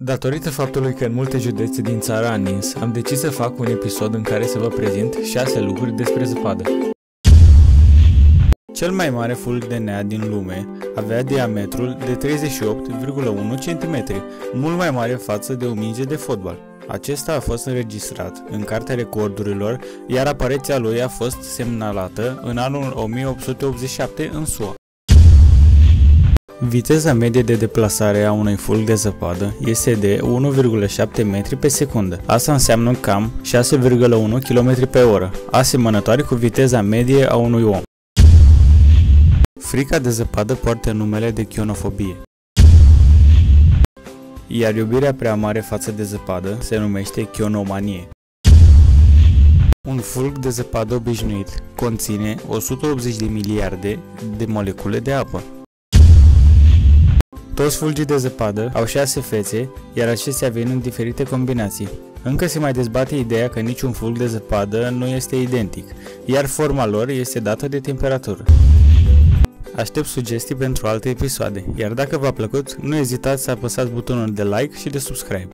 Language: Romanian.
Datorită faptului că în multe județe din țară a nins, am decis să fac un episod în care să vă prezint 6 lucruri despre zăpadă. Cel mai mare fulg de nea din lume avea diametrul de 38,1 cm, mult mai mare față de o minge de fotbal. Acesta a fost înregistrat în Cartea Recordurilor, iar apariția lui a fost semnalată în anul 1887 în SUA. Viteza medie de deplasare a unui fulg de zăpadă este de 1,7 metri pe secundă. Asta înseamnă cam 6,1 km pe oră, asemănătoare cu viteza medie a unui om. Frica de zăpadă poartă numele de chionofobie, iar iubirea prea mare față de zăpadă se numește chionomanie. Un fulg de zăpadă obișnuit conține 180 de miliarde de molecule de apă. Toți fulgii de zăpadă au 6 fețe, iar acestea vin în diferite combinații. Încă se mai dezbate ideea că niciun fulg de zăpadă nu este identic, iar forma lor este dată de temperatură. Aștept sugestii pentru alte episoade, iar dacă v-a plăcut, nu ezitați să apăsați butonul de like și de subscribe.